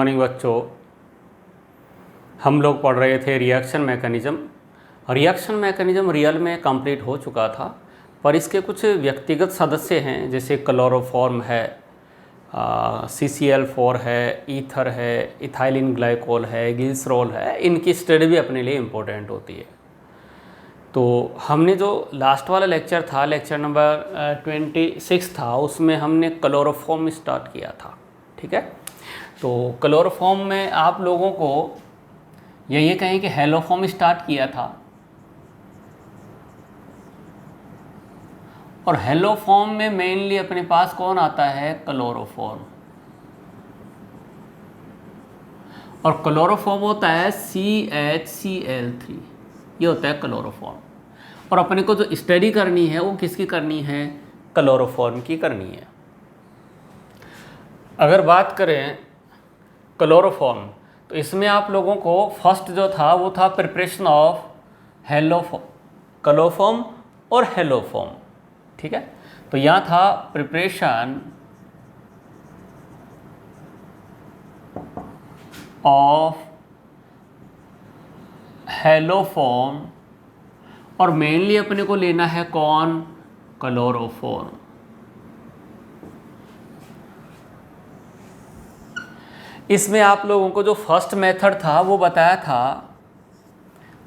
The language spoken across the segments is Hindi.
मॉर्निंग बच्चों। हम लोग पढ़ रहे थे reaction mechanism. Reaction mechanism real में कंप्लीट हो चुका था, पर इसके कुछ व्यक्तिगत सदस्य हैं, जैसे क्लोरोफॉर्म है, CCl4 है, ईथर है, इथाइलिन ग्लाइकोल है, ग्लिसरॉल है। इनकी स्टडी भी अपने लिए इम्पोर्टेंट होती है। तो हमने जो लास्ट वाला लेक्चर था, लेक्चर नंबर 26 था, उसमें हमने क्लोरोफॉर्म स्टार्ट किया था। ठीक है, तो क्लोरोफॉर्म में आप लोगों को ये कहें कि हेलोफॉर्म स्टार्ट किया था, और हेलोफॉर्म में मेनली अपने पास कौन आता है? क्लोरोफॉर्म। और क्लोरोफॉर्म होता है CHCl3, ये होता है क्लोरोफॉर्म। और अपने को जो स्टडी करनी है वो किसकी करनी है? क्लोरोफॉर्म की करनी है। अगर बात करें क्लोरोफॉर्म, तो इसमें आप लोगों को फर्स्ट जो था वो था प्रिपरेशन ऑफ हेलोफॉर्म, क्लोरोफॉर्म और हेलोफॉर्म। ठीक है, तो यहाँ था प्रिपरेशन ऑफ हेलोफॉर्म, और मेनली अपने को लेना है कौन? क्लोरोफॉर्म। इसमें आप लोगों को जो फर्स्ट मेथड था वो बताया था।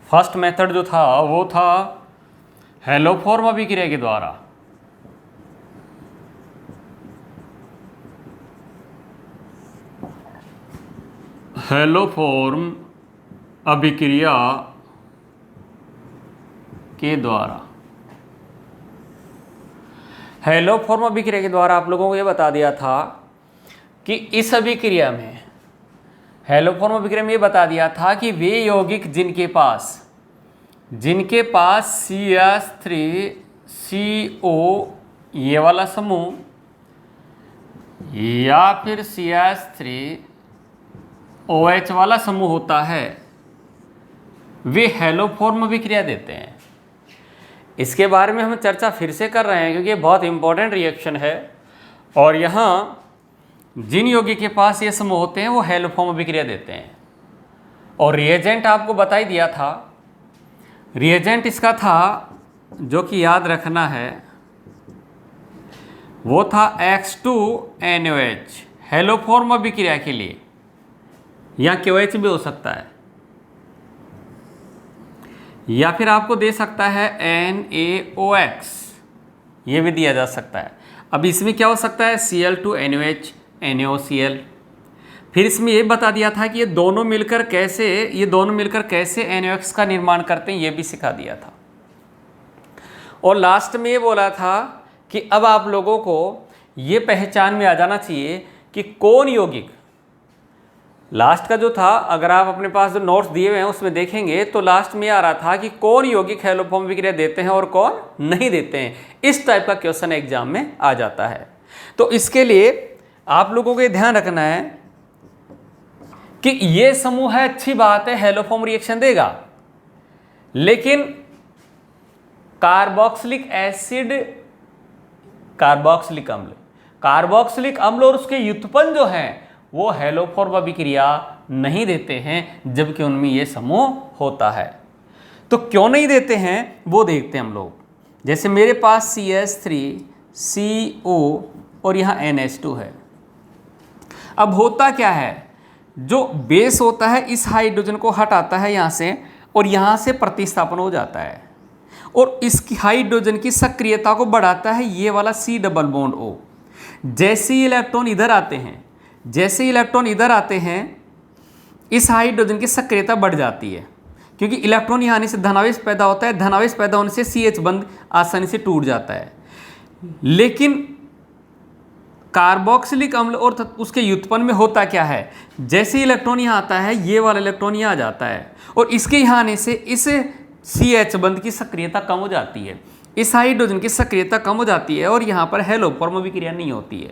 फर्स्ट मेथड जो था वो था हेलोफॉर्म अभिक्रिया के द्वारा। हेलोफॉर्म अभिक्रिया के द्वारा, हेलोफॉर्म अभिक्रिया के द्वारा आप लोगों को ये बता दिया था कि इस अभिक्रिया में, हेलोफॉर्म अभिक्रिया में ये बता दिया था कि वे यौगिक जिनके पास CH3CO ये वाला समूह या फिर CH3OH वाला समूह होता है, वे हेलोफॉर्म अभिक्रिया देते हैं। इसके बारे में हम चर्चा फिर से कर रहे हैं क्योंकि ये बहुत इंपॉर्टेंट रिएक्शन है। और यहाँ जिन यौगिक के पास ये समूह होते हैं वो हेलोफॉर्म अभिक्रिया देते हैं। और रिएजेंट आपको बता ही दिया था। रिएजेंट इसका था, जो कि याद रखना है, वो था X2NOH हेलोफॉर्म अभिक्रिया के लिए, या KOH भी हो सकता है, या फिर आपको दे सकता है NaOX, ये भी दिया जा सकता है। अब इसमें क्या हो सकता है? Cl2NOH, NaOCl। फिर इसमें ये बता दिया था कि ये दोनों मिलकर कैसे NaOX का निर्माण करते हैं, ये भी सिखा दिया था। और लास्ट में ये बोला था कि अब आप लोगों को ये पहचान में आ जाना चाहिए कि कौन यौगिक, लास्ट का जो था, अगर आप अपने पास जो नोट्स दिए हुए हैं उसमें देखेंगे तो लास्ट में आ रहा था कि कौन यौगिक हेलोफॉर्म अभिक्रिया देते हैं और कौन नहीं देते हैं। इस टाइप का क्वेश्चन एग्जाम में आ जाता है। तो इसके लिए आप लोगों को ये ध्यान रखना है कि ये समूह है, अच्छी बात है, हेलोफॉर्म रिएक्शन देगा, लेकिन कार्बोक्सिलिक एसिड, कार्बोक्सिलिक अम्ल और उसके व्युत्पन्न जो हैं वो हेलोफॉर्म अभिक्रिया नहीं देते हैं, जबकि उनमें ये समूह होता है। तो क्यों नहीं देते हैं वो देखते हैं हम लोग। जैसे मेरे पास CH3CO और यहाँ NH2 है। अब होता क्या है, जो बेस होता है इस हाइड्रोजन को हटाता है यहाँ से, और यहाँ से प्रतिस्थापन हो जाता है, और इस हाइड्रोजन की सक्रियता को बढ़ाता है ये वाला C डबल बॉन्ड O। जैसे ही इलेक्ट्रॉन इधर आते हैं, इस हाइड्रोजन की सक्रियता बढ़ जाती है, क्योंकि इलेक्ट्रॉन यहाँ आने से धनावेश पैदा होता है। धनावेश पैदा होने से CH बंध आसानी से टूट जाता है। लेकिन कार्बोक्सिलिक अम्ल और उसके व्युत्पन्न में होता क्या है, जैसे ही इलेक्ट्रॉन यहाँ आता है ये वाला इलेक्ट्रॉन यहाँ आ जाता है, और इसके यहाँ आने से इस CH बंध की सक्रियता कम हो जाती है, इस हाइड्रोजन की सक्रियता कम हो जाती है, और यहाँ पर हेलोफॉर्म अभिक्रिया नहीं होती है।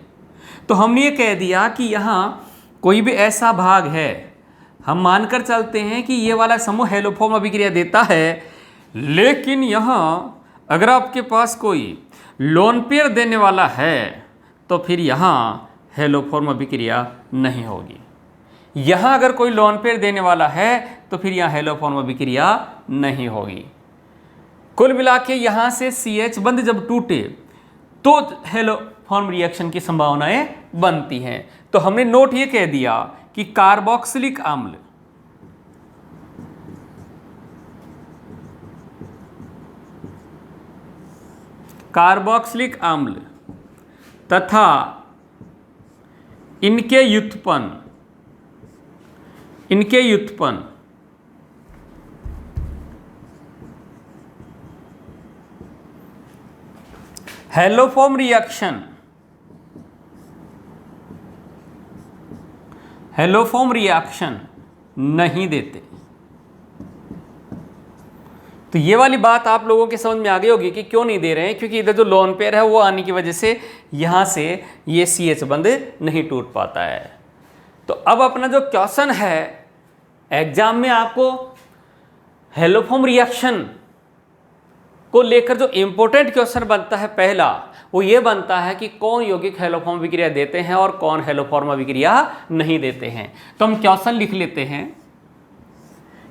तो हमने ये कह दिया कि यहाँ कोई भी ऐसा भाग है, हम मानकर चलते हैं कि ये वाला समूह हेलोफॉर्म अभिक्रिया देता है, लेकिन यहाँ अगर आपके पास कोई लोन पेयर देने वाला है तो फिर यहाँ हेलोफॉर्म अभिक्रिया नहीं होगी। यहाँ अगर कोई लोन पेयर देने वाला है तो फिर यहाँ हेलोफॉर्म अभिक्रिया नहीं होगी। कुल मिला के यहाँ से CH बंध जब टूटे तो हेलोफॉर्म रिएक्शन की संभावनाएं बनती हैं। तो हमने नोट ये कह दिया कि कार्बोक्सिलिक अम्ल तथा इनके व्युत्पन्न हेलोफॉर्म रिएक्शन नहीं देते। तो ये वाली बात आप लोगों के समझ में आ गई होगी कि क्यों नहीं दे रहे हैं, क्योंकि इधर जो लोन पेयर है वो आने की वजह से यहाँ से ये CH बंध नहीं टूट पाता है। तो अब अपना जो क्वेश्चन है एग्जाम में आपको हेलोफॉर्म रिएक्शन को लेकर जो इंपॉर्टेंट क्वेश्चन बनता है पहला, वो ये बनता है कि कौन यौगिक हेलोफॉर्म अभिक्रिया देते हैं और कौन हेलोफॉर्म अभिक्रिया नहीं देते हैं। तो हम क्वेश्चन लिख लेते हैं।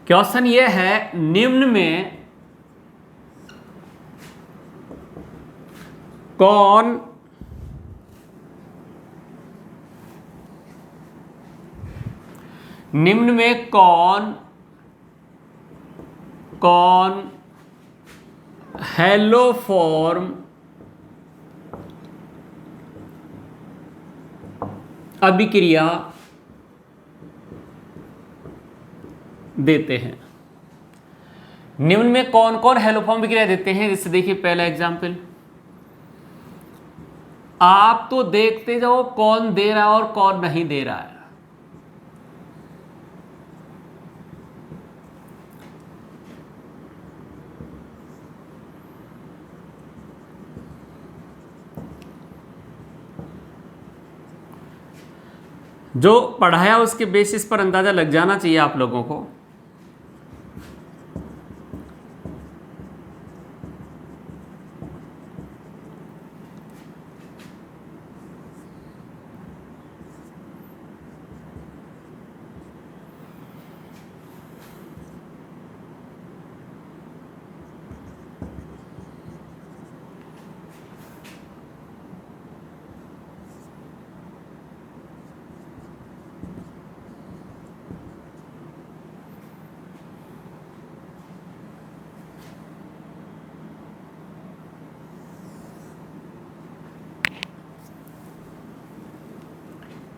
क्वेश्चन ये है, निम्न में कौन हेलोफॉर्म अभिक्रिया देते हैं। निम्न में कौन कौन हेलोफॉर्म अभिक्रिया देते हैं, जैसे देखिए पहला एग्जाम्पल, आप तो देखते जाओ कौन दे रहा है और कौन नहीं दे रहा है। जो पढ़ाया उसके बेसिस पर अंदाजा लग जाना चाहिए आप लोगों को।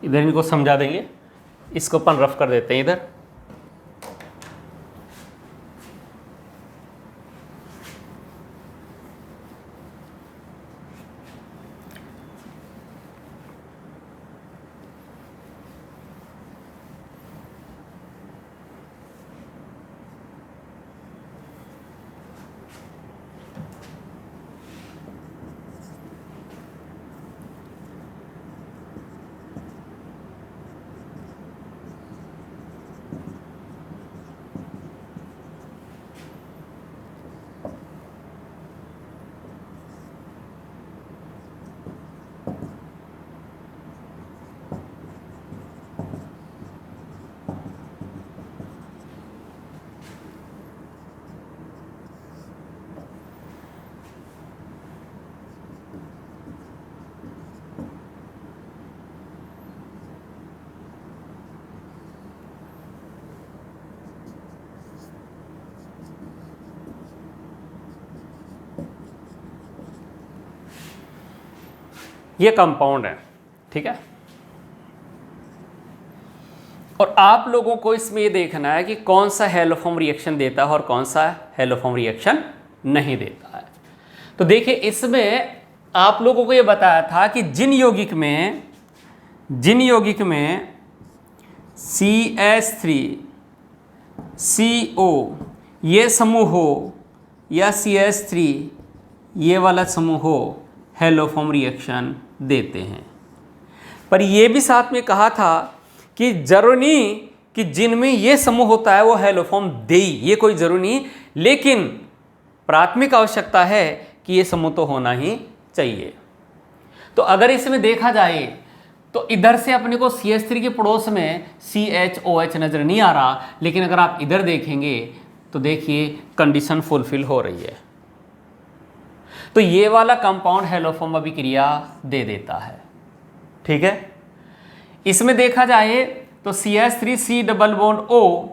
इधर इनको समझा देंगे, इसको अपन रफ कर देते हैं इधर। ये कंपाउंड है, ठीक है। और आप लोगों को इसमें ये देखना है कि कौन सा हेलोफॉर्म रिएक्शन देता है और कौन सा हेलोफॉर्म रिएक्शन नहीं देता है। तो देखिए इसमें आप लोगों को ये बताया था कि जिन यौगिक में CH3CO ये समूह हो या CH3 ये वाला समूह हो, हेलोफॉर्म रिएक्शन देते हैं। पर ये भी साथ में कहा था कि जरूरी नहीं कि जिनमें ये समूह होता है वो हेलोफॉर्म दे, ये कोई जरूरी नहीं, लेकिन प्राथमिक आवश्यकता है कि ये समूह तो होना ही चाहिए। तो अगर इसमें देखा जाए तो इधर से अपने को CH3 के पड़ोस में CHOH नजर नहीं आ रहा, लेकिन अगर आप इधर देखेंगे तो देखिए कंडीशन फुलफिल हो रही है। तो ये वाला कंपाउंड हेलोफॉर्म अभिक्रिया दे देता है। ठीक है, इसमें देखा जाए तो CH3C डबल बॉन्ड O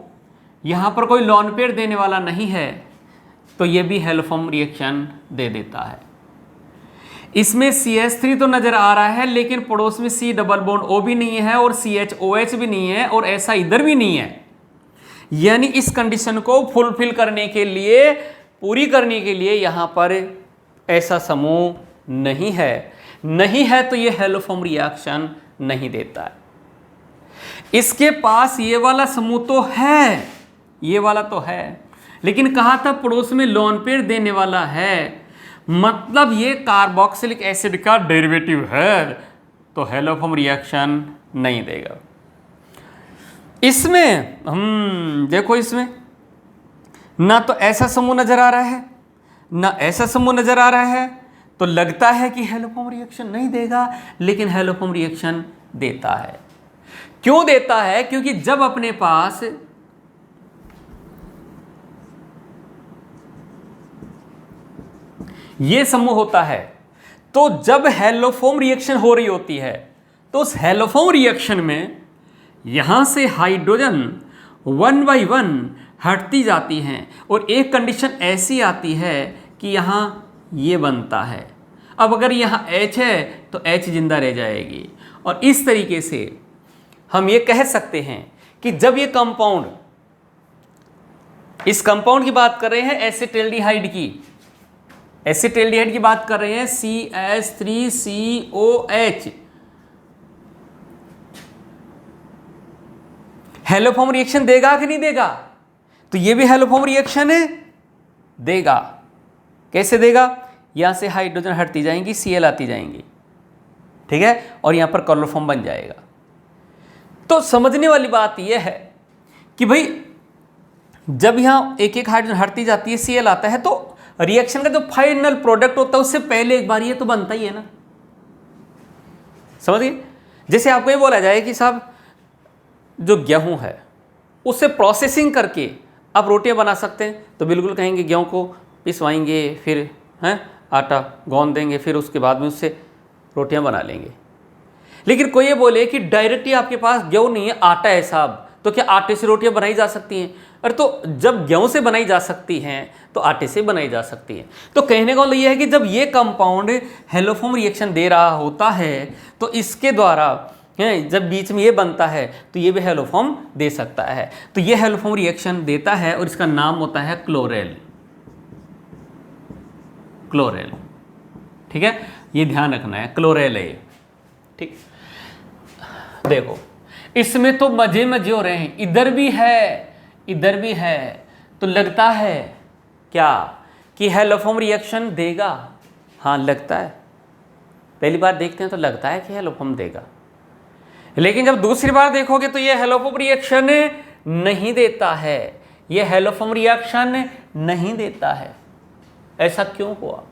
यहां पर कोई लॉन पेयर देने वाला नहीं है, तो ये भी हेलोफॉर्म रिएक्शन दे देता है। इसमें CH3 तो नजर आ रहा है, लेकिन पड़ोस में C डबल बॉन्ड O भी नहीं है और CHOH भी नहीं है और ऐसा इधर भी नहीं है। यानी इस कंडीशन को फुलफिल करने के लिए, पूरी करने के लिए यहां पर ऐसा समूह नहीं है, तो ये हेलोफॉर्म रिएक्शन नहीं देता है। इसके पास ये वाला समूह तो है, ये वाला तो है, लेकिन कहा था पड़ोस में लॉन पेयर देने वाला है, मतलब ये कार्बोक्सिलिक एसिड का डेरिवेटिव है, तो हेलोफॉर्म रिएक्शन नहीं देगा। इसमें देखो, इसमें ना तो ऐसा समूह नजर आ रहा है ना ऐसा समूह नजर आ रहा है, तो लगता है कि हेलोफॉर्म रिएक्शन नहीं देगा, लेकिन हेलोफॉर्म रिएक्शन देता है। क्यों देता है? क्योंकि जब अपने पास ये समूह होता है, तो जब हेलोफॉर्म रिएक्शन हो रही होती है, तो उस हेलोफॉर्म रिएक्शन में यहां से हाइड्रोजन 1 बाई 1 हटती जाती हैं और एक कंडीशन ऐसी आती है कि यहां ये बनता है। अब अगर यहां H है तो H जिंदा रह जाएगी, और इस तरीके से हम ये कह सकते हैं कि जब ये कंपाउंड, इस कंपाउंड की बात कर रहे हैं एसिटाल्डिहाइड की, एसिटाल्डिहाइड की बात कर रहे हैं CH3COH, हेलोफॉर्म रिएक्शन देगा कि नहीं देगा? तो ये भी हेलोफॉर्म रिएक्शन है, देगा। कैसे देगा? यहां से हाइड्रोजन हटती जाएंगी, Cl आती जाएंगी, ठीक है, और यहां पर क्लोरोफॉर्म बन जाएगा। तो समझने वाली बात यह है कि भाई जब यहां एक एक हाइड्रोजन हटती जाती है, Cl आता है, तो रिएक्शन का जो फाइनल प्रोडक्ट होता है उससे पहले एक बार ये तो बनता ही है ना। समझिए, जैसे आपको ये बोला जाए कि साहब जो गेहूं है उससे प्रोसेसिंग करके आप रोटियां बना सकते हैं, तो बिल्कुल कहेंगे गेहूं को पिसवाएंगे, फिर हैं आटा गूंद देंगे, फिर उसके बाद में उससे रोटियां बना लेंगे। लेकिन कोई ये बोले कि डायरेक्टली आपके पास गेहूं नहीं है, आटा है साहब, तो क्या आटे से रोटियां बनाई जा सकती हैं? अरे तो जब गेहूं से बनाई जा सकती हैं तो आटे से बनाई जा सकती हैं। तो कहने का मतलब ये है कि जब ये कंपाउंड हेलोफॉर्म रिएक्शन दे रहा होता है, तो इसके द्वारा जब बीच में ये बनता है तो ये भी हेलोफॉर्म दे सकता है। तो ये हेलोफॉर्म रिएक्शन देता है और इसका नाम होता है क्लोरेल। क्लोरेल, ठीक है, ये ध्यान रखना है, क्लोरेल है ये। ठीक, देखो इसमें तो मजे मजे हो रहे हैं, इधर भी है इधर भी है, तो लगता है क्या कि हेलोफॉर्म रिएक्शन देगा? हाँ लगता है, पहली बार देखते हैं तो लगता है कि हेलोफॉर्म देगा, लेकिन जब दूसरी बार देखोगे तो ये हेलोफॉर्म रिएक्शन नहीं देता है, ये हेलोफॉर्म रिएक्शन नहीं देता है। ऐसा क्यों हुआ?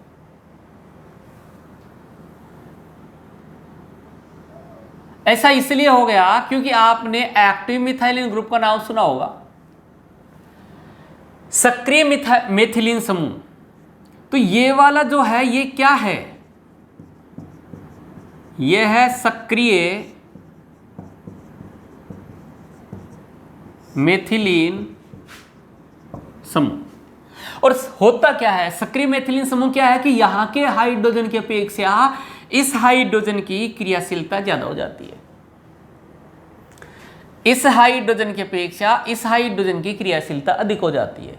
ऐसा इसलिए हो गया क्योंकि आपने एक्टिव मिथाइलिन ग्रुप का नाम सुना होगा, सक्रिय मेथिलीन समूह। तो ये वाला जो है ये क्या है? ये है सक्रिय मेथिलीन समूह। और होता क्या है सक्रिय मेथिलीन समूह? क्या है कि यहां के हाइड्रोजन की अपेक्षा इस हाइड्रोजन की क्रियाशीलता ज्यादा हो जाती है, इस हाइड्रोजन की अपेक्षा इस हाइड्रोजन की क्रियाशीलता अधिक हो जाती है,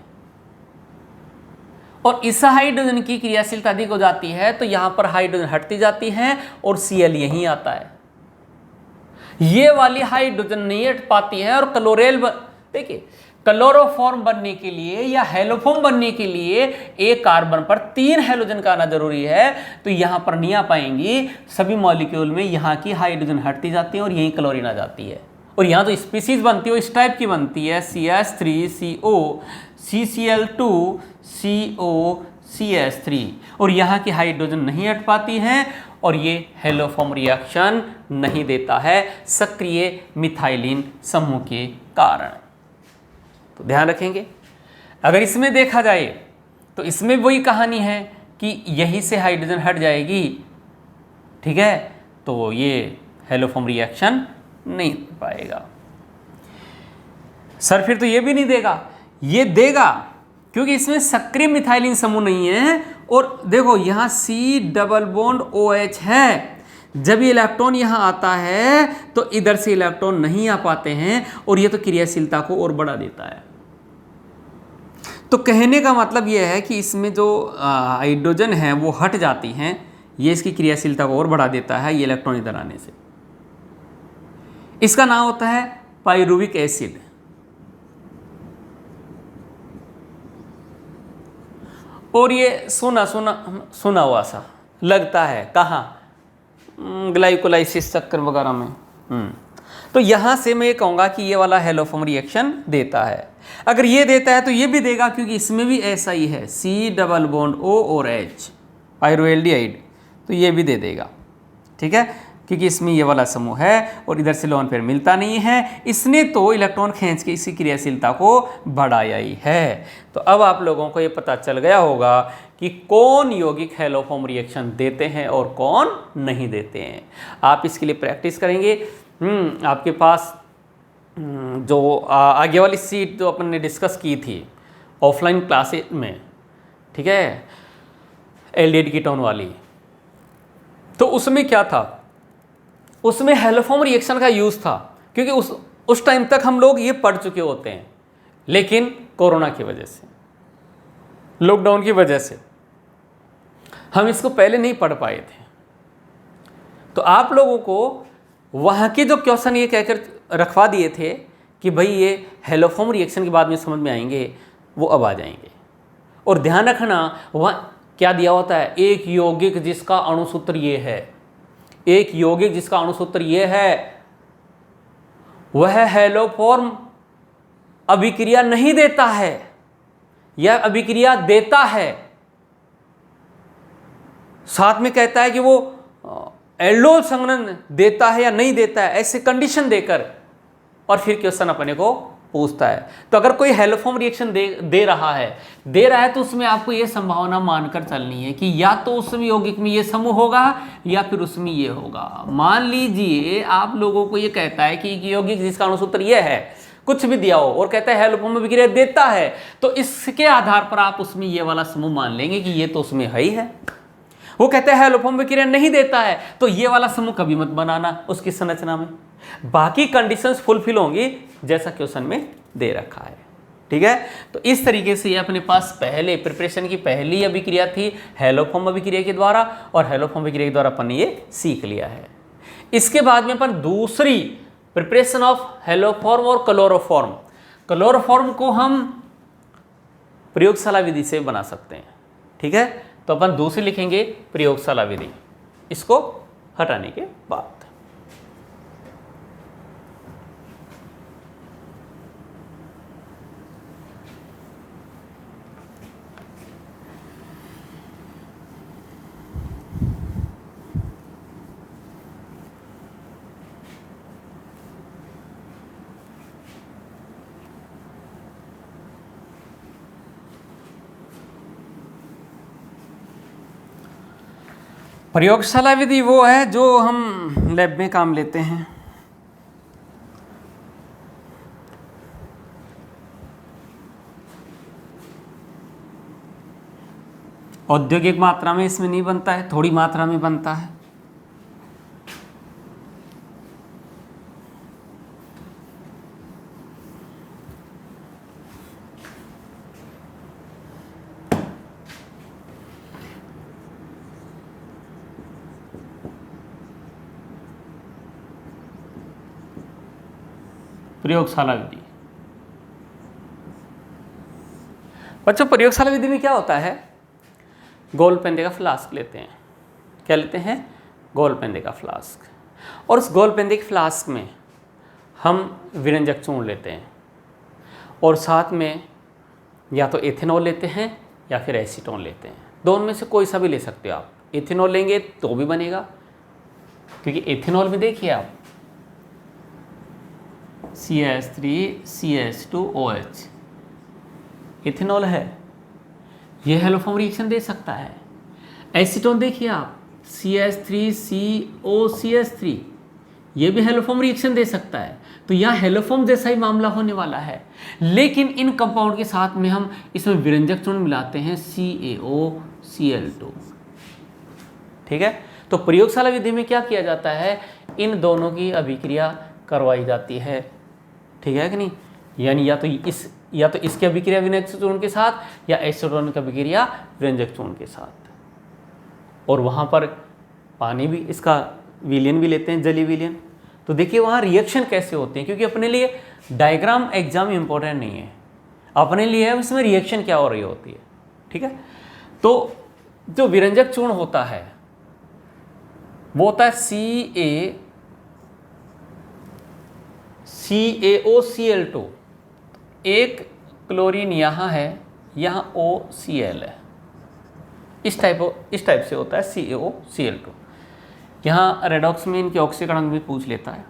और इस हाइड्रोजन की क्रियाशीलता अधिक हो जाती है तो यहां पर हाइड्रोजन हटती जाती है और Cl यहीं आता है। ये वाली हाइड्रोजन नहीं हट पाती है, और क्लोरेल देखिए क्लोरोफॉर्म बनने के लिए या हेलोफॉर्म बनने के लिए एक कार्बन पर 3 हेलोजन का आना जरूरी है, तो यहां पर नहीं आ पाएंगी। सभी मॉलिक्यूल में यहां की हाइड्रोजन हटती जाती है और यहीं क्लोरीन आ जाती है, और यहां जो स्पीसीज बनती है वो इस टाइप की बनती है, CH3CO CCl2 CO CH3, और यहां की हाइड्रोजन नहीं हट पाती हैं और ये हेलोफॉर्म रिएक्शन नहीं देता है सक्रिय मिथाइलिन समूह के कारण। तो ध्यान रखेंगे। अगर इसमें देखा जाए तो इसमें वही कहानी है कि यहीं से हाइड्रोजन हट जाएगी, ठीक है, तो ये हेलोफॉर्म रिएक्शन नहीं दे पाएगा। सर फिर तो ये भी नहीं देगा, ये देगा क्योंकि इसमें सक्रिय मिथाइलिन समूह नहीं है। और देखो यहाँ C डबल बॉन्ड OH है, जब ये इलेक्ट्रॉन यहाँ आता है तो इधर से इलेक्ट्रॉन नहीं आ पाते हैं और ये तो क्रियाशीलता को और बढ़ा देता है। तो कहने का मतलब ये है कि इसमें जो हाइड्रोजन है वो हट जाती हैं, ये इसकी क्रियाशीलता को और बढ़ा देता है ये इलेक्ट्रॉन इधर आने से। इसका नाम होता है पाइरुविक एसिड। और ये सुना हुआ सा लगता है कहाँ, ग्लाइकोलाइसिस चक्कर वगैरह में। तो यहाँ से मैं ये कहूँगा कि ये वाला हेलोफॉर्म रिएक्शन देता है। अगर ये देता है तो ये भी देगा क्योंकि इसमें भी ऐसा ही है, C डबल बॉन्ड O और H पायरोएल्डिहाइड, तो ये भी दे देगा, ठीक है, क्योंकि इसमें ये वाला समूह है और इधर से लोन पेयर मिलता नहीं है, इसने तो इलेक्ट्रॉन खींच के इसी क्रियाशीलता को बढ़ाया ही है। तो अब आप लोगों को ये पता चल गया होगा कि कौन यौगिक हेलोफॉर्म रिएक्शन देते हैं और कौन नहीं देते हैं। आप इसके लिए प्रैक्टिस करेंगे। आपके पास जो आगे वाली सीट जो अपन ने डिस्कस की थी ऑफलाइन क्लासेस में, ठीक है, एल्डिहाइड कीटोन वाली, तो उसमें क्या था, उसमें हेलोफॉर्म रिएक्शन का यूज़ था क्योंकि उस टाइम तक हम लोग ये पढ़ चुके होते हैं, लेकिन कोरोना की वजह से, लॉकडाउन की वजह से हम इसको पहले नहीं पढ़ पाए थे। तो आप लोगों को वहाँ के जो क्वेश्चन ये कहकर रखवा दिए थे कि भाई ये हेलोफॉर्म रिएक्शन के बाद में समझ में आएंगे, वो अब आ जाएंगे। और ध्यान रखना वहाँ क्या दिया होता है, एक यौगिक जिसका अणुसूत्र ये है, एक यौगिक जिसका अणुसूत्र ये है, वह हेलोफॉर्म अभिक्रिया नहीं देता है या अभिक्रिया देता है। साथ में कहता है कि वो एल्डोल संघनन देता है या नहीं देता है, ऐसे कंडीशन देकर, और फिर क्वेश्चन अपने को पूछता है। तो अगर कोई हेलोफॉर्म रिएक्शन दे रहा है तो उसमें आपको ये संभावना मानकर चलनी है कि या तो उसमें यौगिक में ये समूह होगा या फिर उसमें ये होगा। मान लीजिए आप लोगों को ये कहता है कि यौगिक जिसका अणुसूत्र ये है, कुछ भी दिया हो और कहता है हेलोफॉर्म अभिक्रिया देता है, तो इसके आधार पर आप उसमें ये वाला समूह मान लेंगे कि ये तो उसमें है ही है। वो कहते हैं हेलोफॉर्म अभिक्रिया नहीं देता है, तो ये वाला समूह कभी मत बनाना उसकी संरचना में, बाकी कंडीशंस फुलफिल होंगी जैसा क्वेश्चन में दे रखा है, ठीक है। तो इस तरीके से ये अपने पास पहले प्रिपरेशन की पहली अभिक्रिया थी हेलोफॉर्म अभिक्रिया के द्वारा, और हेलोफॉर्म अभिक्रिया के द्वारा अपन ने ये सीख लिया है। इसके बाद में अपन दूसरी प्रिपरेशन ऑफ हेलोफॉर्म और क्लोरोफॉर्म, क्लोरोफॉर्म को हम प्रयोगशाला विधि से बना सकते हैं, ठीक है। तो अपन दूसरी लिखेंगे प्रयोगशाला विधि, इसको हटाने के बाद। प्रयोगशाला विधि वो है जो हम लैब में काम लेते हैं। औद्योगिक मात्रा में इसमें नहीं बनता है, थोड़ी मात्रा में बनता है। प्रयोगशाला विधि, बच्चों प्रयोगशाला विधि में क्या होता है, गोल पेंदे का फ्लास्क लेते हैं। क्या लेते हैं? गोल पेंदे का फ्लास्क, और उस गोल पेंदे के फ्लास्क में हम विरंजक चूर्ण लेते हैं, और साथ में या तो एथेनॉल लेते हैं या फिर एसीटोन लेते हैं। दोनों में से कोई सा भी ले सकते हो आप। इथेनॉल लेंगे तो भी बनेगा, क्योंकि इथेनॉल में देखिए आप CH3CH2OH इथेनॉल है, ये हेलोफॉर्म रिएक्शन दे सकता है। एसीटोन देखिए आप CH3COCH3 ये भी हेलोफॉर्म रिएक्शन दे सकता है। तो यहाँ हेलोफॉर्म जैसा ही मामला होने वाला है, लेकिन इन कंपाउंड के साथ में हम इसमें विरंजक चूर्ण मिलाते हैं CaOCl2। ठीक है, तो प्रयोगशाला विधि में क्या किया जाता है, इन दोनों की अभिक्रिया करवाई जाती है। ठीक है कि नहीं, यानी या तो इसकी अभिक्रिया विरंजक चूर्ण के साथ या एसीटोन की अभिक्रिया विरंजक चूर्ण के साथ, और वहाँ पर पानी भी इसका विलयन भी लेते हैं, जलीय विलयन। तो देखिए वहाँ रिएक्शन कैसे होते हैं, क्योंकि अपने लिए डायग्राम एग्जाम इंपॉर्टेंट नहीं है, अपने लिए है इसमें रिएक्शन क्या हो रही होती है। ठीक है, तो जो विरंजक चूर्ण होता है वो होता है CaOCl2। एक क्लोरीन यहाँ है, यहाँ OCl है, इस टाइप से होता है CaOCl2। यहाँ रेडॉक्स में इनके ऑक्सीकरण भी पूछ लेता है।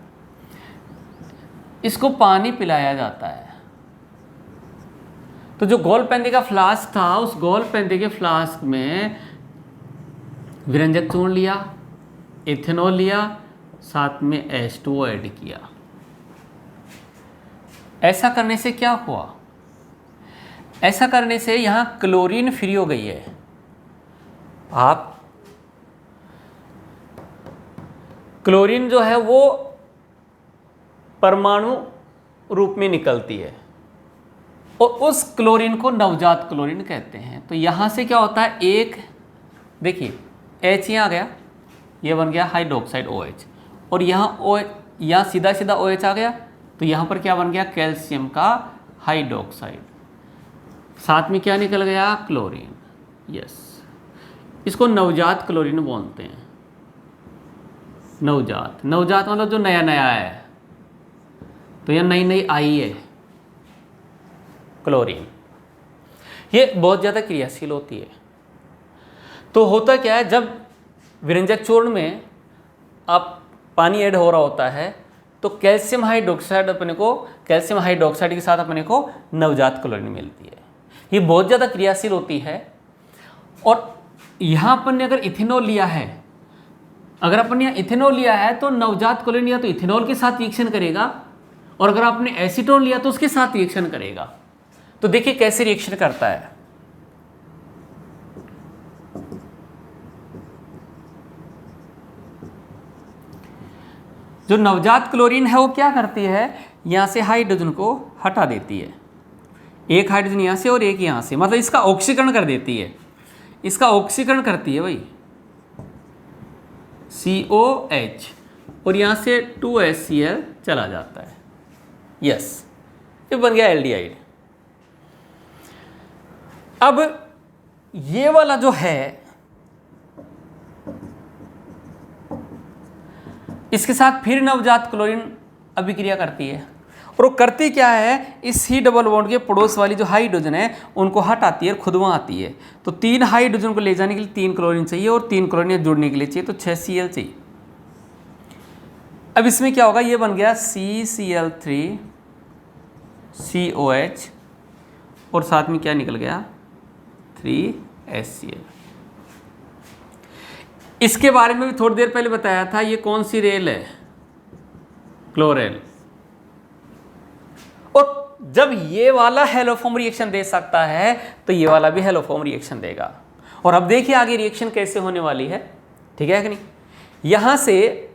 इसको पानी पिलाया जाता है, तो जो गोलपेंदे का फ्लास्क था, उस गोलपेंदे के फ्लास्क में विरंजक चूर्ण लिया, इथेनॉल लिया, साथ में H2O ऐड किया। ऐसा करने से क्या हुआ, ऐसा करने से यहाँ क्लोरीन फ्री हो गई है। आप क्लोरीन जो है वो परमाणु रूप में निकलती है, और उस क्लोरीन को नवजात क्लोरीन कहते हैं। तो यहाँ से क्या होता है, एक देखिए H यहाँ आ गया, ये बन गया हाइड्रोक्साइड OH, और यहाँ सीधा सीधा OH आ गया, तो यहाँ पर क्या बन गया, कैल्शियम का हाइड्रोक्साइड, साथ में क्या निकल गया, क्लोरीन। यस, इसको नवजात क्लोरीन बोलते हैं। नवजात मतलब जो नया नया है, तो यह नई नई आई है क्लोरीन, ये बहुत ज़्यादा क्रियाशील होती है। तो होता क्या है, जब विरंजक चूर्ण में आप पानी ऐड हो रहा होता है, तो कैल्शियम हाइड्रोक्साइड के साथ अपने को नवजात क्लोरीन मिलती है। ये बहुत ज़्यादा क्रियाशील होती है। और यहाँ अपन ने अगर इथेनॉल लिया है, तो नवजात क्लोरीन या तो इथेनॉल के साथ रिएक्शन करेगा, और अगर आपने एसीटोन लिया तो उसके साथ रिएक्शन करेगा। तो देखिए कैसे रिएक्शन करता है। जो नवजात क्लोरीन है वो क्या करती है, यहाँ से हाइड्रोजन को हटा देती है, एक हाइड्रोजन यहाँ से और एक यहाँ से, मतलब इसका ऑक्सीकरण कर देती है, इसका ऑक्सीकरण करती है भाई COH, और यहाँ से 2HCl चला जाता है। यस, ये बन गया एल्डिहाइड। अब ये वाला जो है, इसके साथ फिर नवजात क्लोरीन अभिक्रिया करती है, और वो करती क्या है, इस C डबल बॉन्ड के पड़ोस वाली जो हाइड्रोजन है उनको हटाती है और खुद वहाँ आती है। तो 3 हाइड्रोजन को ले जाने के लिए 3 क्लोरीन चाहिए, और 3 क्लोरीन जुड़ने के लिए चाहिए तो 6 Cl चाहिए। अब इसमें क्या होगा, ये बन गया CCl3COH, और साथ में क्या निकल गया, 3HCl। इसके बारे में भी थोड़ी देर पहले बताया था, ये कौन सी रेल है, क्लोरेल। और जब ये वाला हेलोफॉर्म रिएक्शन दे सकता है, तो ये वाला भी हेलोफॉर्म रिएक्शन देगा। और अब देखिए आगे रिएक्शन कैसे होने वाली है, ठीक है कि नहीं। यहां से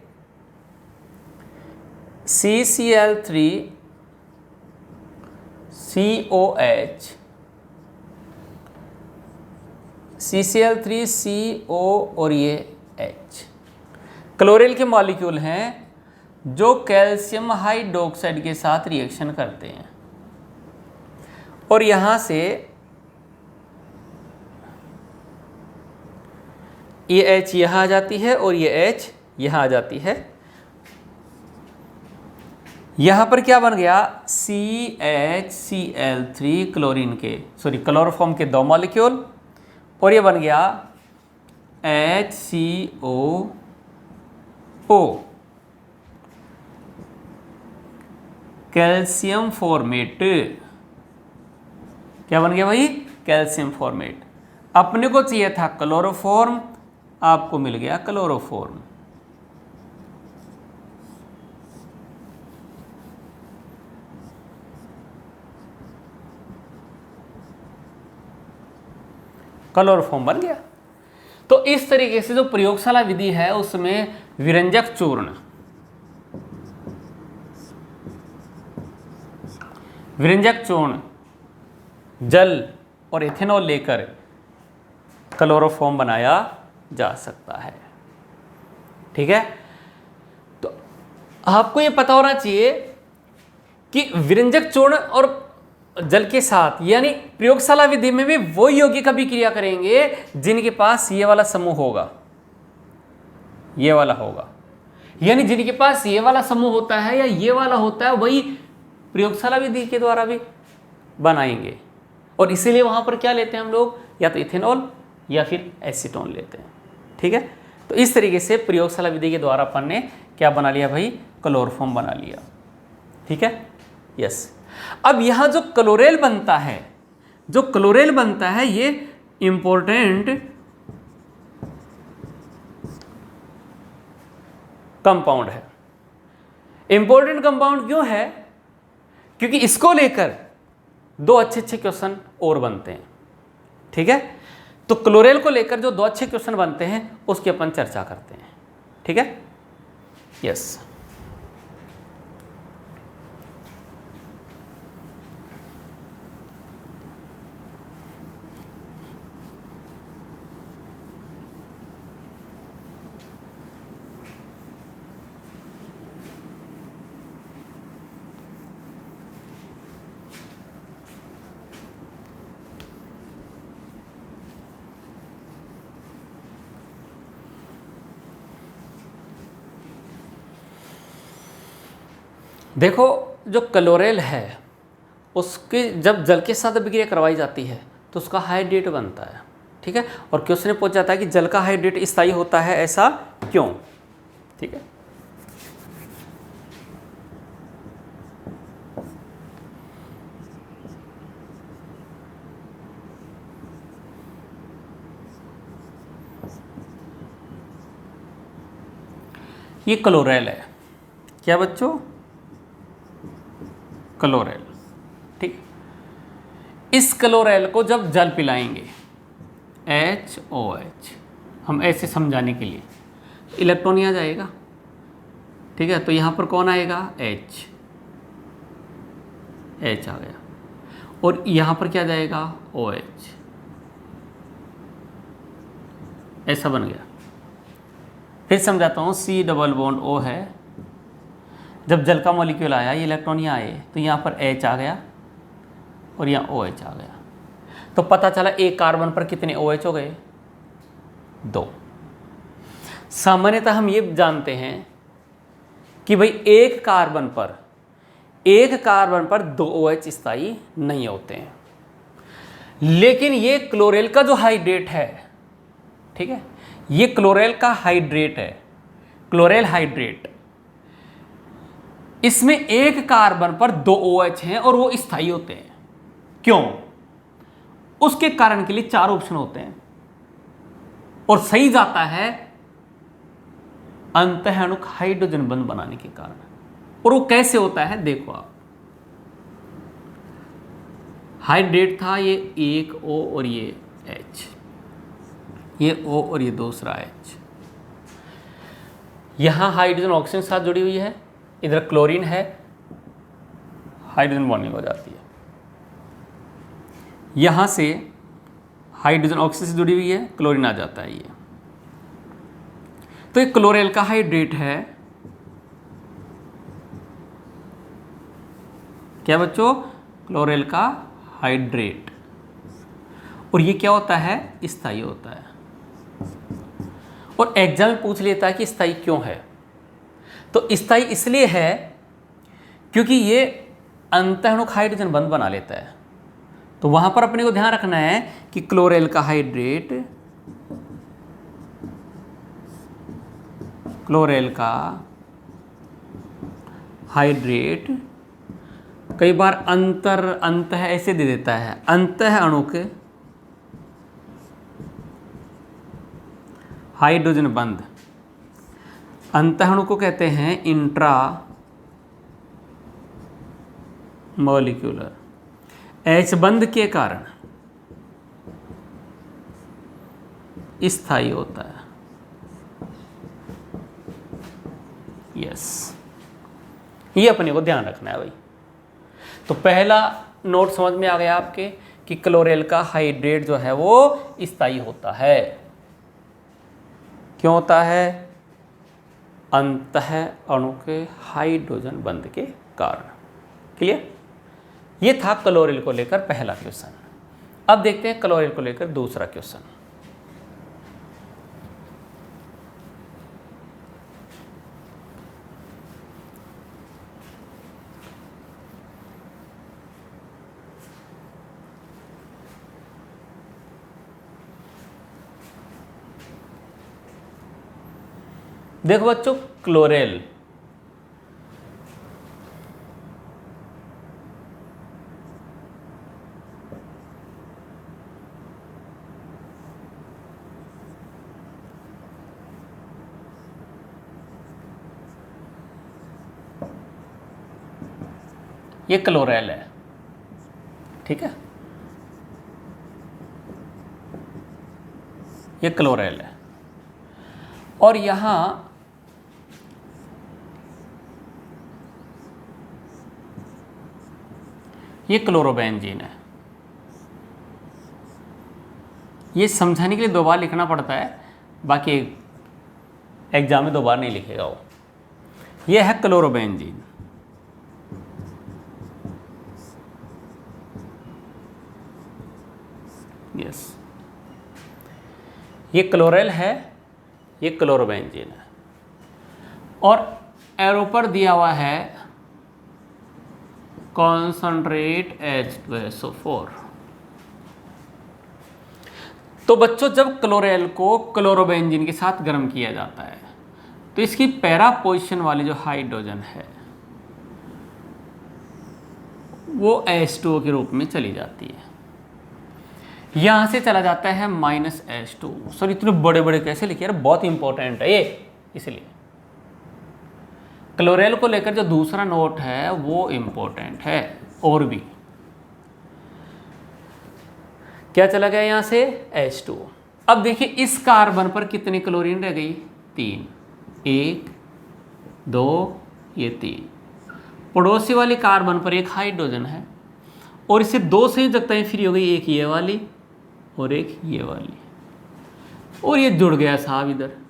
CCl3CO और ये H क्लोरेल के मॉलिक्यूल हैं जो कैल्शियम हाइड्रोक्साइड के साथ रिएक्शन करते हैं, और यहां से ये H यहां आ जाती है और ये H यहां आ जाती है। यहां पर क्या बन गया, CHCl3 क्लोरीन के क्लोरोफॉर्म के 2 मॉलिक्यूल, और ये बन गया HCOO, कैल्शियम फॉर्मेट। क्या बन गया भाई? Calcium formate. अपने को चाहिए था क्लोरोफॉर्म, आपको मिल गया क्लोरोफॉर्म। क्लोरोफॉर्म बन गया। तो इस तरीके से जो प्रयोगशाला विधि है उसमें विरंजक चूर्ण, जल और इथेनॉल लेकर क्लोरोफॉर्म बनाया जा सकता है। ठीक है, तो आपको ये पता होना चाहिए कि विरंजक चूर्ण और जल के साथ यानी प्रयोगशाला विधि में भी वो यौगिक अभिक्रिया करेंगे जिनके पास ये वाला समूह होगा, ये वाला होगा, यानी जिनके पास ये वाला समूह होता है या ये वाला होता है वही प्रयोगशाला विधि के द्वारा भी बनाएंगे। और इसीलिए वहां पर क्या लेते हैं हम लोग, या तो इथेनॉल या फिर एसीटोन लेते हैं। ठीक है, तो इस तरीके से प्रयोगशाला विधि के द्वारा अपन ने क्या बना लिया भाई? क्लोरोफॉर्म बना लिया। ठीक है, यस। अब यहां जो क्लोरेल बनता है, ये इंपॉर्टेंट कंपाउंड है। इंपॉर्टेंट कंपाउंड क्यों है? क्योंकि इसको लेकर दो अच्छे क्वेश्चन और बनते हैं। ठीक है, तो क्लोरेल को लेकर जो दो अच्छे क्वेश्चन बनते हैं उसकी अपन चर्चा करते हैं। ठीक है, यस। देखो, जो क्लोरेल है उसके जब जल के साथ अभिक्रिया करवाई जाती है तो उसका हाइड्रेट बनता है। ठीक है, और क्वेश्चन पूछ जाता है कि जल का हाइड्रेट स्थायी होता है, ऐसा क्यों? ठीक है, ये क्लोरेल है। क्या बच्चों? क्लोरेल। ठीक, इस क्लोरेल को जब जल पिलाएंगे HOH, हम ऐसे समझाने के लिए, इलेक्ट्रॉन यहाँ जाएगा। ठीक है, तो यहाँ पर कौन आएगा? H आ गया, और यहाँ पर क्या जाएगा? OH, ऐसा बन गया। फिर समझाता हूँ, C डबल बॉन्ड O है। जब जल का मॉलिक्यूल आया, ये इलेक्ट्रॉन यहाँ आए तो यहाँ पर H आ गया और यहाँ OH आ गया। तो पता चला एक कार्बन पर कितने OH हो गए? 2। सामान्यतः हम ये जानते हैं कि भाई एक कार्बन पर 2 OH स्थायी नहीं होते हैं, लेकिन ये क्लोरेल का जो हाइड्रेट है, ठीक है, ये क्लोरेल का हाइड्रेट है, क्लोरेल हाइड्रेट, इसमें एक कार्बन पर 2 OH हैं और वो स्थायी होते हैं। क्यों? उसके कारण के लिए 4 ऑप्शन होते हैं और सही जाता है अंतःअणुक हाइड्रोजन बंध बनाने के कारण। और वो कैसे होता है देखो आप, हाइड्रेट था ये एक O और ये H, ये O और ये दूसरा H, यहां हाइड्रोजन ऑक्सीजन के साथ जुड़ी हुई है, इधर क्लोरीन है, हाइड्रोजन बॉन्डिंग हो जाती है। यहां से हाइड्रोजन ऑक्सीजन से जुड़ी हुई है, क्लोरीन आ जाता है ये। तो ये क्लोरेल का हाइड्रेट है। क्या बच्चों? क्लोरेल का हाइड्रेट। और ये क्या होता है? स्थायी होता है। और एग्जाम में पूछ लेता है कि स्थायी क्यों है। तो स्थायी इसलिए है क्योंकि ये अंतःअणुक हाइड्रोजन बंध बना लेता है। तो वहां पर अपने को ध्यान रखना है कि क्लोरेल का हाइड्रेट क्लोरेल का हाइड्रेट कई बार अंत है ऐसे दे देता है, अंत है अणु के हाइड्रोजन बंध, अंत अणु को कहते हैं इंट्रा मॉलिक्यूलर। एच बंध के कारण स्थायी होता है। यस, ये अपने को ध्यान रखना है भाई। तो पहला नोट समझ में आ गया आपके कि क्लोरेल का हाइड्रेट जो है वो स्थायी होता है। क्यों होता है? अंतः अणु के हाइड्रोजन बंध के कारण। क्लियर? ये था क्लोरेल को लेकर पहला क्वेश्चन। अब देखते हैं क्लोरेल को लेकर दूसरा क्वेश्चन। देखो बच्चों, क्लोरेल ये क्लोरेल है, ठीक है, ये क्लोरेल है। और यहां ये क्लोरोबेंजीन है। ये समझाने के लिए दो बार लिखना पड़ता है, बाकी एग्जाम में दो बार नहीं लिखेगा वो। ये है क्लोरोबेंजीन, यस, ये क्लोरेल है, ये क्लोरोबेंजीन है। और एरो पर दिया हुआ है कॉन्सनट्रेट H2SO4। तो बच्चों, जब क्लोरेल को क्लोरोबेंजीन के साथ गर्म किया जाता है तो इसकी पैरा पोजीशन वाली जो हाइड्रोजन है वो H2O के रूप में चली जाती है। यहां से चला जाता है -H2। सर इतने बड़े बड़े कैसे लिखे यार, बहुत इंपॉर्टेंट है ये। इसलिए क्लोरेल को लेकर जो दूसरा नोट है वो इंपॉर्टेंट है। और भी क्या चला गया यहां से? H2। अब देखिए इस कार्बन पर कितनी क्लोरीन रह गई? 3। 1 2, ये 3। पड़ोसी वाली कार्बन पर एक हाइड्रोजन है और इससे 2 संयोजकताएं फ्री हो गई, एक ये वाली और एक ये वाली, और ये जुड़ गया साहब इधर।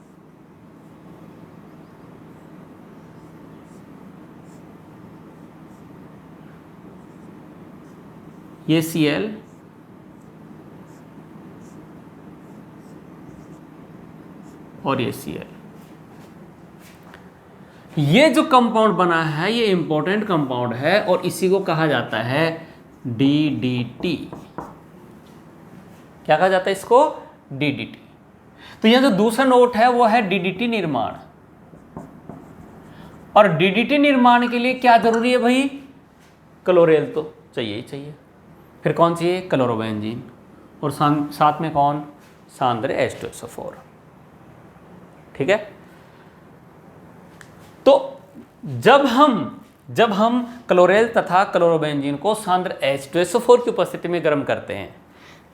ये Cl और ये Cl। ये जो कंपाउंड बना है ये इंपॉर्टेंट कंपाउंड है और इसी को कहा जाता है DDT। क्या कहा जाता है इसको? DDT। तो यहां जो दूसरा नोट है वो है DDT निर्माण। और DDT निर्माण के लिए क्या जरूरी है भाई? क्लोरेल तो चाहिए ही चाहिए। फिर कौन चाहिए? क्लोरोबेंजीन। और साथ में कौन? सांद्र H2SO4। ठीक है। तो जब हम क्लोरेल तथा क्लोरोबेंजीन को सांद्र H2SO4 की उपस्थिति में गर्म करते हैं,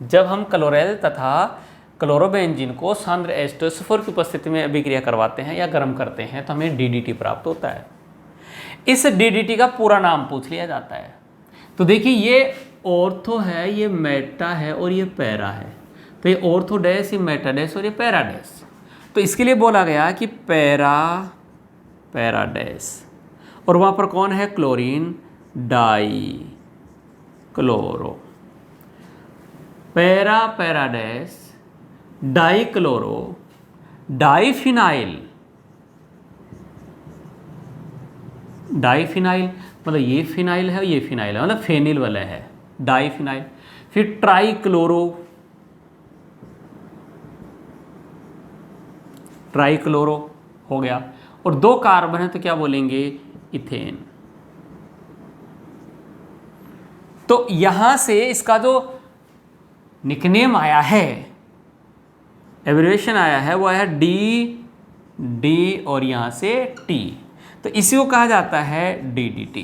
जब हम क्लोरेल तथा क्लोरोबेंजीन को सांद्र H2SO4 की उपस्थिति में अभिक्रिया करवाते हैं या गर्म करते हैं तो हमें DDT प्राप्त होता है। इस DDT का पूरा नाम पूछ लिया जाता है। तो देखिए ये ऑर्थो है, ये मेटा है और ये पैरा है। तो ये ऑर्थो डैश, ये मेटा डैश और ये पैरा डैश। तो इसके लिए बोला गया कि पैरा डैश, और वहाँ पर कौन है? Chlorine die chloro. Para dash die chloro diphenyl मतलब ये फिनाइल है, ये फिनाइल है, मतलब फेनिल वाला है, डाईफिनाइल। फिर ट्राई क्लोरो हो गया, और 2 कार्बन है तो क्या बोलेंगे, इथेन। तो यहां से इसका जो निकनेम आया है, एब्रिविएशन आया है, वो आया डी और यहां से टी, तो इसी को कहा जाता है DDT।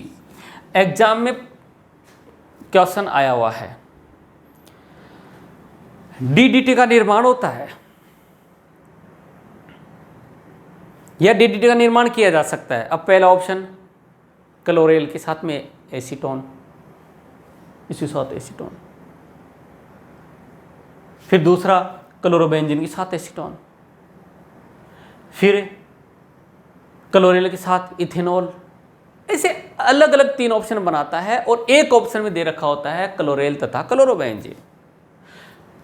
एग्जाम में क्वेश्चन आया हुआ है, DDT का निर्माण होता है या DDT का निर्माण किया जा सकता है। अब पहला ऑप्शन क्लोरेल के साथ में एसीटोन, इसके साथ एसीटोन, फिर दूसरा क्लोरोबेंजीन के साथ एसीटोन, फिर क्लोरेल के साथ इथेनॉल, ऐसे अलग अलग 3 ऑप्शन बनाता है, और एक ऑप्शन में दे रखा होता है क्लोरेल तथा क्लोरोबेंजीन।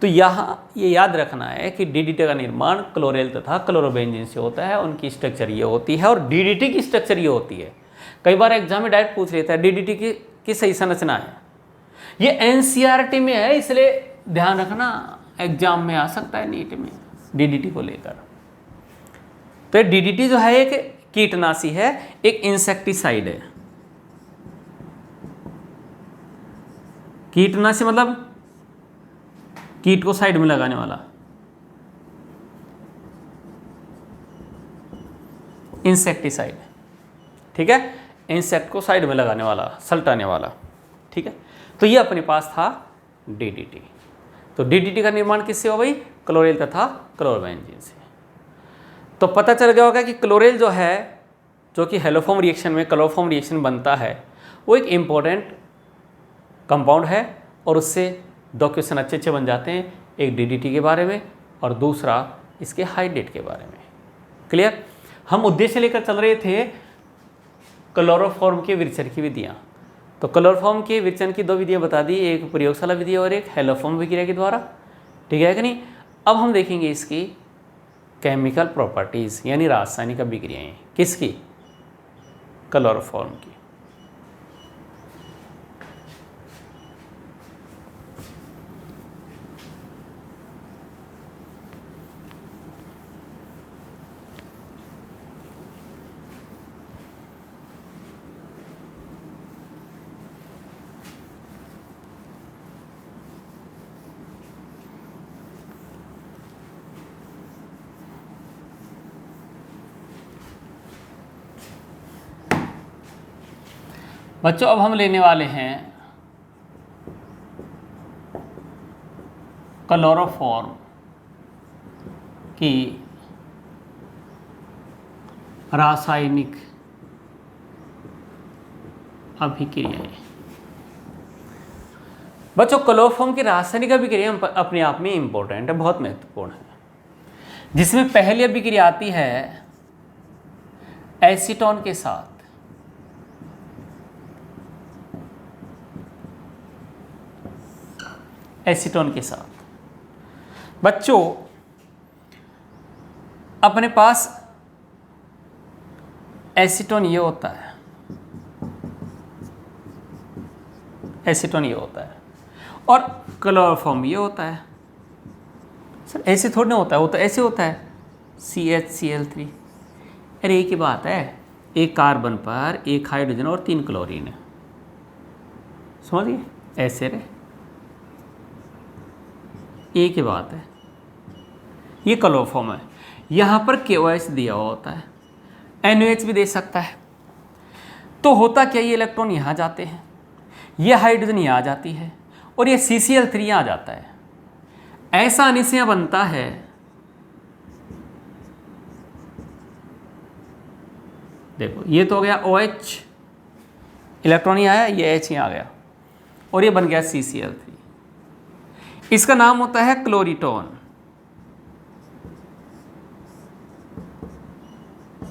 तो यहाँ ये याद रखना है कि DDT का निर्माण क्लोरेल तथा क्लोरोबेंजीन से होता है, उनकी स्ट्रक्चर ये होती है, और DDT की स्ट्रक्चर ये होती है। कई बार एग्जाम में डायरेक्ट पूछ लेता है DDT की सही संरचना है, ये NCERT में है, इसलिए ध्यान रखना, एग्जाम में आ सकता है नीट में DDT को लेकर। तो ये DDT जो है एक कीटनाशी है, एक इंसेक्टिसाइड है। कीटनाशी मतलब कीट को साइड में लगाने वाला, इंसेक्टिसाइड, ठीक है, इंसेक्ट को साइड में लगाने वाला, सल्टाने वाला, ठीक है। तो ये अपने पास था DDT। तो DDT का निर्माण किससे हो भाई, क्लोरेल तथा क्लोरोबेंजीन से। तो पता चल गया होगा कि क्लोरेल जो है, जो कि हेलोफॉर्म रिएक्शन में क्लोरोफॉर्म रिएक्शन बनता है, वो एक इम्पोर्टेंट कंपाउंड है, और उससे 2 क्वेश्चन अच्छे बन जाते हैं, एक DDT के बारे में और दूसरा इसके हाइड्रेट के बारे में। क्लियर। हम उद्देश्य लेकर चल रहे थे क्लोरोफॉर्म के विरचन की विधियाँ। तो क्लोरोफॉर्म के विरचन की 2 विधियाँ बता दी, एक प्रयोगशाला विधि और एक हेलोफॉर्म विक्रिया के द्वारा, ठीक है कि नहीं। अब हम देखेंगे इसकी केमिकल प्रॉपर्टीज़, यानी रासायनिक अभिक्रियाएँ, किसकी, क्लोरोफॉर्म की। बच्चों अब हम लेने वाले हैं क्लोरोफॉर्म की रासायनिक अभिक्रियाएं। बच्चों क्लोरोफॉर्म की रासायनिक अभिक्रिया अपने आप में इंपॉर्टेंट है, बहुत महत्वपूर्ण है, जिसमें पहली अभिक्रिया आती है एसीटोन के साथ, एसीटोन के साथ। बच्चों अपने पास एसीटोन ये होता है, एसीटोन ये होता है, और क्लोरोफॉर्म ये होता है। सर ऐसे थोड़ा ना होता है, वो तो ऐसे होता है, CHCl3। अरे एक ही बात है, एक कार्बन पर एक हाइड्रोजन और 3 क्लोरीन है, समझिए, ऐसे रहे, एक ही बात है। ये क्लोरोफॉर्म है, यहाँ पर KOH दिया हुआ होता है, NOH भी दे सकता है। तो होता क्या, ये इलेक्ट्रॉन यहाँ जाते हैं, ये हाइड्रोजन यहाँ आ जाती है, और ये CCl3 यहाँ आ जाता है। ऐसा आने से यहाँ बनता है देखो, ये तो हो गया OH, इलेक्ट्रॉन यहाँ आया, ये H यहाँ आ गया, और ये बन गया CCl3। इसका नाम होता है क्लोरीटोन,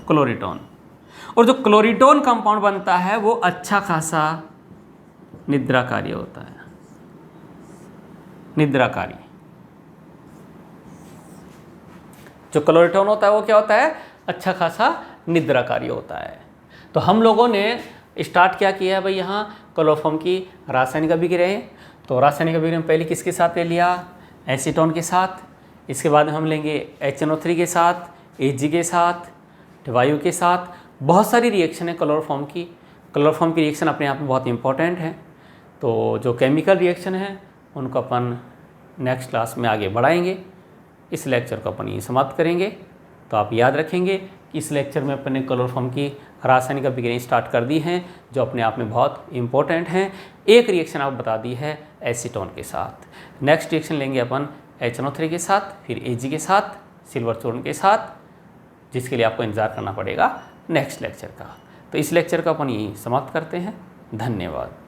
क्लोरीटोन। और जो क्लोरीटोन कंपाउंड बनता है वो अच्छा खासा निद्राकारी होता है, निद्राकारी। जो क्लोरीटोन होता है वो क्या होता है, अच्छा खासा निद्राकारी होता है। तो हम लोगों ने स्टार्ट क्या किया है भाई, यहाँ क्लोरोफॉर्म की रासायनिक अभिक्रियाएं। तो रासायनिक अभिक्रिया पहले किसके साथ ले लिया, एसीटोन के साथ। इसके बाद हम लेंगे HNO3 के साथ, Ag के साथ, वायु के साथ बहुत सारी रिएक्शन है क्लोरोफॉर्म की। क्लोरोफॉर्म की रिएक्शन अपने आप में बहुत इंपॉर्टेंट है। तो जो केमिकल रिएक्शन है उनको अपन नेक्स्ट क्लास में आगे बढ़ाएंगे। इस लेक्चर को अपन ये समाप्त करेंगे। तो आप याद रखेंगे कि इस लेक्चर में अपन ने क्लोरोफॉर्म की रासायनिक अभिक्रियाएं स्टार्ट कर दी हैं जो अपने आप में बहुत इंपॉर्टेंट हैं। एक रिएक्शन आप बता दी है एसीटोन के साथ। नेक्स्ट रिएक्शन लेंगे अपन HNO3 के साथ, फिर Ag के साथ, सिल्वर चूर्ण के साथ, जिसके लिए आपको इंतज़ार करना पड़ेगा नेक्स्ट लेक्चर का। तो इस लेक्चर का अपन यहीं समाप्त करते हैं। धन्यवाद।